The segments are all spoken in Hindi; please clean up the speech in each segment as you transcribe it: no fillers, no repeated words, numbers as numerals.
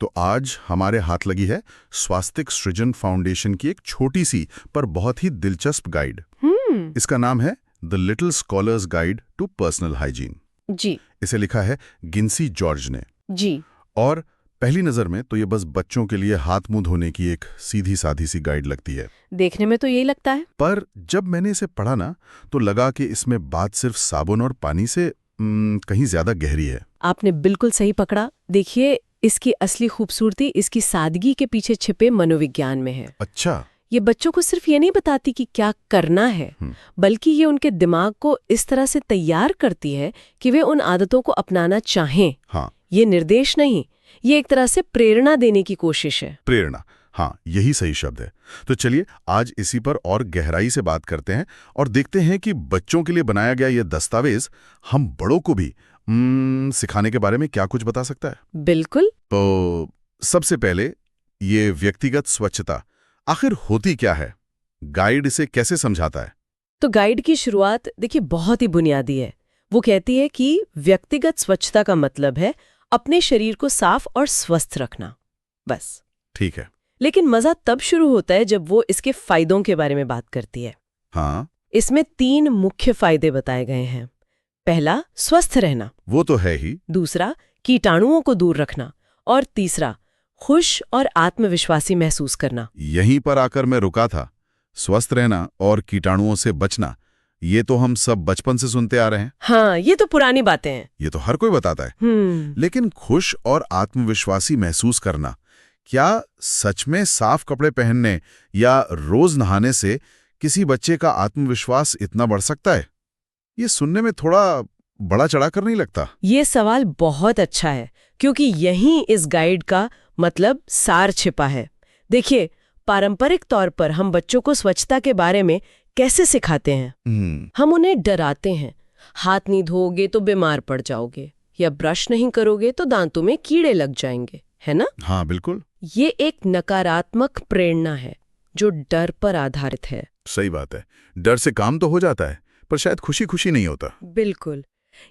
तो आज हमारे हाथ लगी है स्वास्तिक सृजन फाउंडेशन की एक छोटी सी पर बहुत ही दिलचस्प गाइड। इसका नाम है the little scholars guide to personal hygiene. जी इसे लिखा है गिन्सी जॉर्ज ने। जी। और पहली नजर में तो ये बस बच्चों के लिए हाथ मुंह धोने की एक सीधी साधी सी गाइड लगती है। देखने में तो यही लगता है। पर जब मैंने इसे पढ़ा ना तो लगा कि इसमें बात सिर्फ साबुन और पानी से कहीं ज्यादा गहरी है। आपने बिल्कुल सही पकड़ा। देखिए, इसकी असली खूबसूरती इसकी सादगी के पीछे छिपे मनोविज्ञान में है। अच्छा। ये बच्चों को सिर्फ ये नहीं बताती कि क्या करना है, बल्कि ये उनके दिमाग को इस तरह से तैयार करती है कि वे उन आदतों को अपनाना चाहें। हाँ। ये निर्देश नहीं, ये एक तरह से प्रेरणा देने की कोशिश है। प्रेरणा, हाँ, यही सही शब्द है। तो चलिए आज इसी पर और गहराई से बात करते हैं और देखते हैं कि बच्चों के लिए बनाया गया ये दस्तावेज हम बड़ों को भी सिखाने के बारे में क्या कुछ बता सकता है। बिल्कुल। तो सबसे पहले ये व्यक्तिगत स्वच्छता आखिर होती क्या है, गाइड इसे कैसे समझाता है? तो गाइड की शुरुआत देखिए बहुत ही बुनियादी है। वो कहती है कि व्यक्तिगत स्वच्छता का मतलब है अपने शरीर को साफ और स्वस्थ रखना, बस। ठीक है। लेकिन मजा तब शुरू होता है जब वो इसके फायदों के बारे में बात करती है। हाँ। इसमें 3 मुख्य फायदे बताए गए हैं। पहला, स्वस्थ रहना। वो तो है ही। दूसरा, कीटाणुओं को दूर रखना। और तीसरा, खुश और आत्मविश्वासी महसूस करना। यहीं पर आकर मैं रुका था। स्वस्थ रहना और कीटाणुओं से बचना, ये तो हम सब बचपन से सुनते आ रहे हैं। हाँ, ये तो पुरानी बातें हैं। ये तो हर कोई बताता है। लेकिन खुश और आत्मविश्वासी महसूस करना, क्या सच में साफ कपड़े पहनने या रोज नहाने से किसी बच्चे का आत्मविश्वास इतना बढ़ सकता है? ये सुनने में थोड़ा बड़ा चढ़ाकर नहीं लगता? ये सवाल बहुत अच्छा है, क्योंकि यहीं इस गाइड का मतलब सार छिपा है। देखिए, पारंपरिक तौर पर हम बच्चों को स्वच्छता के बारे में कैसे सिखाते हैं? हम उन्हें डराते हैं। हाथ नहीं धोओगे तो बीमार पड़ जाओगे, या ब्रश नहीं करोगे तो दांतों में कीड़े लग जाएंगे, है ना? हाँ, बिल्कुल। ये एक नकारात्मक प्रेरणा है जो डर पर आधारित है। सही बात है। डर से काम तो हो जाता है, पर शायद खुशी खुशी नहीं होता। बिल्कुल।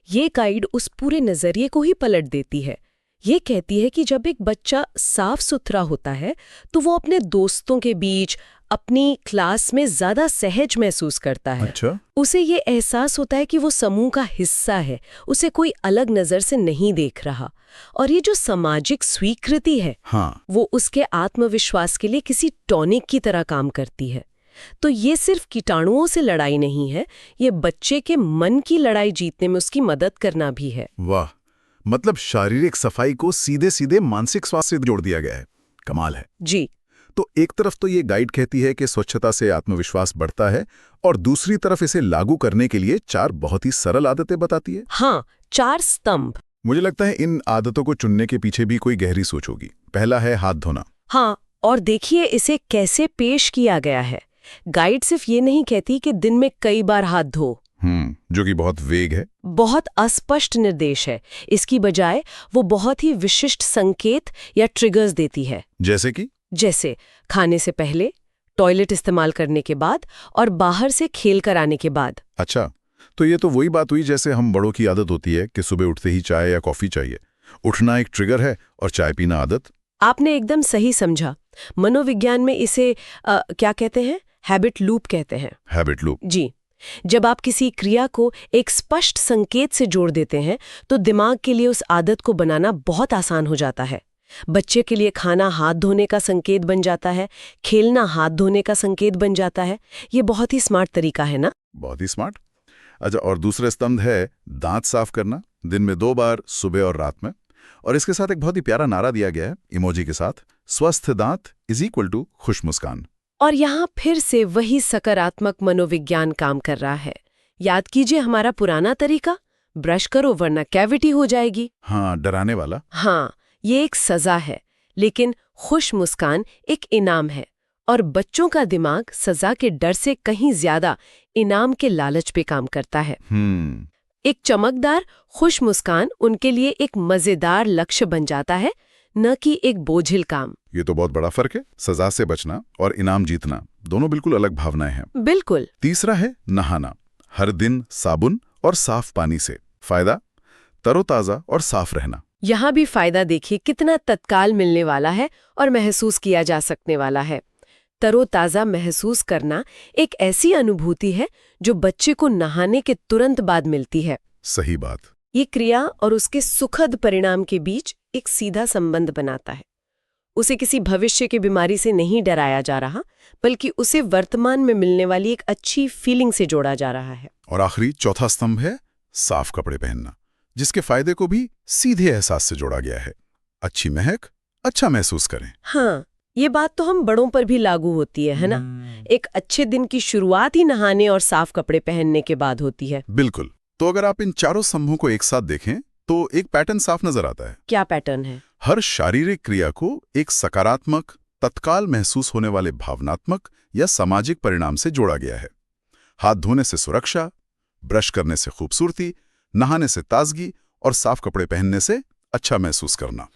ये गाइड उस पूरे नजरिए को ही पलट देती है। ये कहती है कि जब एक बच्चा साफ सुथरा होता है तो वो अपने दोस्तों के बीच, अपनी क्लास में ज्यादा सहज महसूस करता है। अच्छा। उसे ये एहसास होता है कि वो समूह का हिस्सा है, उसे कोई अलग नजर से नहीं देख रहा। और ये जो सामाजिक स्वीकृति है, हाँ, वो उसके आत्मविश्वास के लिए किसी टॉनिक की तरह काम करती है। तो ये सिर्फ कीटाणुओं से लड़ाई नहीं है, ये बच्चे के मन की लड़ाई जीतने में उसकी मदद करना भी है। वाह, मतलब शारीरिक सफाई को सीधे सीधे मानसिक स्वास्थ्य से जोड़ दिया गया है। कमाल है जी। तो एक तरफ तो ये गाइड कहती है कि स्वच्छता से आत्मविश्वास बढ़ता है, और दूसरी तरफ इसे लागू करने के लिए 4 बहुत ही सरल आदतें बताती है। हाँ, 4 स्तंभ। मुझे लगता है इन आदतों को चुनने के पीछे भी कोई गहरी सोच होगी। पहला है हाथ धोना। हाँ, और देखिए इसे कैसे पेश किया गया है। गाइड सिर्फ ये नहीं कहती कि दिन में कई बार हाथ धो, जो कि बहुत वेग है, बहुत अस्पष्ट निर्देश है। इसकी बजाय वो बहुत ही विशिष्ट संकेत या ट्रिगर्स देती है। जैसे खाने से पहले, टॉयलेट इस्तेमाल करने के बाद और बाहर से खेल कर आने के बाद। अच्छा, तो ये तो वही बात हुई जैसे हम बड़ों की आदत होती है कि सुबह उठते ही चाय या कॉफी चाहिए। उठना एक ट्रिगर है और चाय पीना आदत। आपने एकदम सही समझा। मनोविज्ञान में इसे क्या कहते हैं? हैबिट लूप कहते हैं। Habit loop. जी। जब आप किसी क्रिया को एक स्पष्ट संकेत से जोड़ देते हैं तो दिमाग के लिए उस आदत को बनाना बहुत आसान हो जाता है। बच्चे के लिए खाना हाथ धोने का संकेत बन जाता है, खेलना हाथ धोने का संकेत बन जाता है। ये बहुत ही स्मार्ट तरीका है ना? बहुत ही स्मार्ट। अच्छा, और दूसरा स्तंभ है दांत साफ करना, दिन में 2 बार, सुबह और रात में। और इसके साथ एक बहुत ही प्यारा नारा दिया गया है इमोजी के साथ, स्वस्थ दांत इज इक्वल टू खुश मुस्कान। और यहाँ फिर से वही सकारात्मक मनोविज्ञान काम कर रहा है। याद कीजिए हमारा पुराना तरीका, ब्रश करो वरना कैविटी हो जाएगी। हाँ, डराने वाला। हाँ, ये एक सजा है, लेकिन खुश मुस्कान एक इनाम है। और बच्चों का दिमाग सजा के डर से कहीं ज्यादा इनाम के लालच पे काम करता है। एक चमकदार खुश मुस्कान उनके लिए एक मजेदार लक्ष्य बन जाता है, न कि एक बोझिल काम। ये तो बहुत बड़ा फर्क है। सजा से बचना और इनाम जीतना दोनों बिल्कुल अलग भावनाएं हैं। बिल्कुल। तीसरा है नहाना, हर दिन साबुन और साफ पानी से। फायदा, तरोताजा और साफ रहना। यहाँ भी फायदा देखिए कितना तत्काल मिलने वाला है और महसूस किया जा सकने वाला है। तरोताज़ा महसूस करना एक ऐसी अनुभूति है जो बच्चे को नहाने के तुरंत बाद मिलती है। सही बात। ये क्रिया और उसके सुखद परिणाम के बीच एक सीधा संबंध बनाता है। उसे किसी भविष्य की बीमारी से नहीं डराया जा रहा, बल्कि उसे वर्तमान में मिलने वाली एक अच्छी फीलिंग से जोड़ा जा रहा है। और आखिरी चौथा स्तंभ है साफ कपड़े पहनना, जिसके फायदे को भी सीधे एहसास से जोड़ा गया है। अच्छी महक, अच्छा महसूस करें। हाँ, ये बात तो हम बड़ों पर भी लागू होती है ना? एक अच्छे दिन की शुरुआत ही नहाने और साफ कपड़े पहनने के बाद होती है। बिल्कुल। तो अगर आप इन चारों स्तंभों को एक साथ देखें तो एक पैटर्न साफ नजर आता है। क्या पैटर्न है? हर शारीरिक क्रिया को एक सकारात्मक, तत्काल महसूस होने वाले भावनात्मक या सामाजिक परिणाम से जोड़ा गया है। हाथ धोने से सुरक्षा, ब्रश करने से खूबसूरती, नहाने से ताजगी और साफ कपड़े पहनने से अच्छा महसूस करना।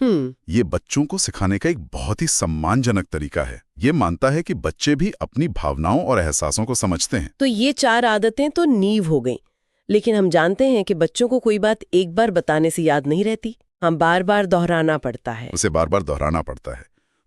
ये बच्चों को सिखाने का एक बहुत ही सम्मानजनक तरीका है। ये मानता है कि बच्चे भी अपनी भावनाओं और एहसासों को समझते हैं। तो ये 4 आदतें तो नींव हो गई, लेकिन हम जानते हैं कि बच्चों को कोई बात एक बार बताने से याद नहीं रहती। हम बार बार दोहराना पड़ता है। उसे बार बार दोहराना पड़ता है।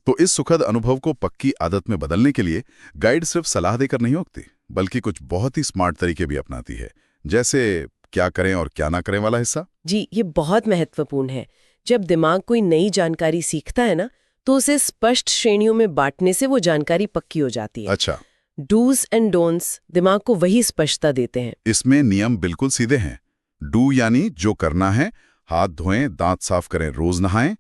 तो इस सुखद अनुभव को पक्की आदत में बदलने के लिए गाइड सिर्फ सलाह देकर नहीं रोकती, बल्कि कुछ बहुत ही स्मार्ट तरीके भी अपनाती है। जैसे क्या करें और क्या ना करें वाला हिस्सा। जी, ये बहुत महत्वपूर्ण है। जब दिमाग कोई नई जानकारी सीखता है ना, तो उसे स्पष्ट श्रेणियों में बांटने से वो जानकारी पक्की हो जाती है। अच्छा। डूज एंड डोंट्स दिमाग को वही स्पष्टता देते हैं। इसमें नियम बिल्कुल सीधे हैं। डू यानी जो करना है, हाथ धोएं, दांत साफ करें, रोज नहाएं।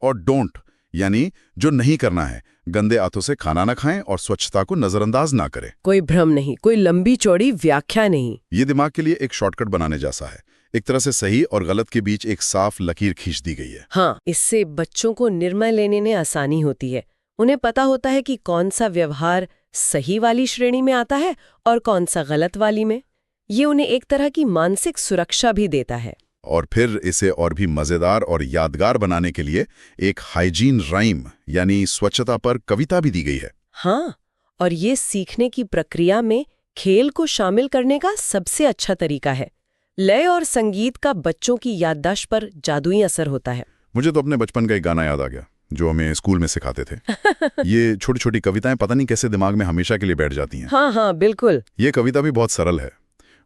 और डोंट यानी जो नहीं करना है, गंदे हाथों से खाना न खाएं और स्वच्छता को नजरअंदाज ना करें। कोई भ्रम नहीं, कोई लंबी चौड़ी व्याख्या नहीं। ये दिमाग के लिए एक शॉर्टकट बनाने जैसा है। एक तरह से सही और गलत के बीच एक साफ लकीर खींच दी गई है। हाँ, इससे बच्चों को निर्णय लेने में आसानी होती है। उन्हें पता होता है कि कौन सा व्यवहार सही वाली श्रेणी में आता है और कौन सा गलत वाली में। ये उन्हें एक तरह की मानसिक सुरक्षा भी देता है। और फिर इसे और भी मजेदार और यादगार बनाने के लिए एक हाइजीन राइम यानी स्वच्छता पर कविता भी दी गई है। हाँ, और ये सीखने की प्रक्रिया में खेल को शामिल करने का सबसे अच्छा तरीका है। लय और संगीत का बच्चों की याददाश्त पर जादुई असर होता है। मुझे तो अपने बचपन का एक गाना याद आ गया जो हमें स्कूल में सिखाते थे। ये छोटी छोटी कविताएं पता नहीं कैसे दिमाग में हमेशा के लिए बैठ जाती हैं। हाँ, बिल्कुल। ये कविता भी बहुत सरल है।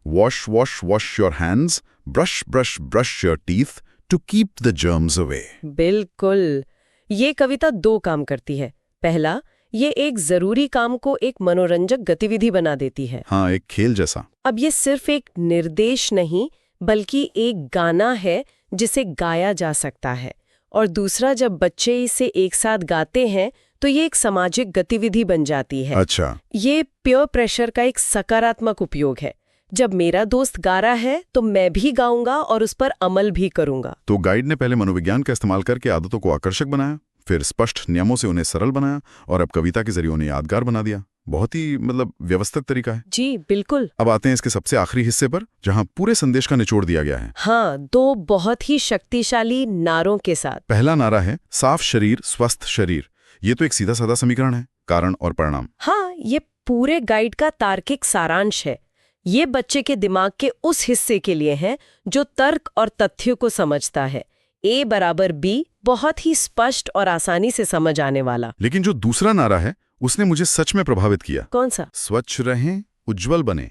Wash wash wash your hands, brush brush brush your teeth to keep the germs away. बिल्कुल। ये कविता 2 काम करती है। पहला, ये एक जरूरी काम को एक मनोरंजक गतिविधि बना देती है। हाँ, एक खेल जैसा। अब ये सिर्फ एक निर्देश नहीं, बल्कि एक गाना है जिसे गाया जा सकता है। और दूसरा, जब बच्चे इसे एक साथ गाते हैं तो ये एक सामाजिक गतिविधि बन जाती है। अच्छा। ये पीयर प्रेशर का एक सकारात्मक उपयोग है। जब मेरा दोस्त गा रहा है तो मैं भी गाऊंगा और उस पर अमल भी करूंगा। तो गाइड ने पहले मनोविज्ञान का इस्तेमाल करके आदतों को आकर्षक बनाया, फिर स्पष्ट नियमों से उन्हें सरल बनाया और अब कविता के जरिए उन्हें यादगार बना दिया। बहुत ही व्यवस्थित तरीका है। जी बिल्कुल। अब आते हैं इसके सबसे आखिरी हिस्से पर, जहां पूरे संदेश का निचोड़ दिया गया है। हाँ, 2 बहुत ही शक्तिशाली नारों के साथ। पहला नारा है साफ शरीर स्वस्थ शरीर। ये तो एक सीधा साधा समीकरण है, कारण और परिणाम। हाँ, ये पूरे गाइड का तार्किक सारांश है। ये बच्चे के दिमाग के उस हिस्से के लिए है जो तर्क और तथ्यों को समझता है। A = B बहुत ही स्पष्ट और आसानी से समझ आने वाला। लेकिन जो दूसरा नारा है उसने मुझे सच में प्रभावित किया। कौन सा? स्वच्छ रहें, उज्जवल बने।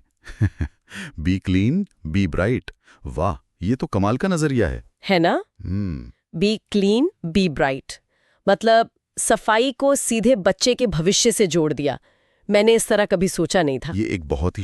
B clean, B bright. वाह, ये तो कमाल का नजरिया है ना? बी क्लीन, बी ब्राइट मतलब सफाई को सीधे बच्चे के भविष्य से जोड़ दिया। मैंने इस तरह कभी सोचा नहीं था। ये एक बहुत ही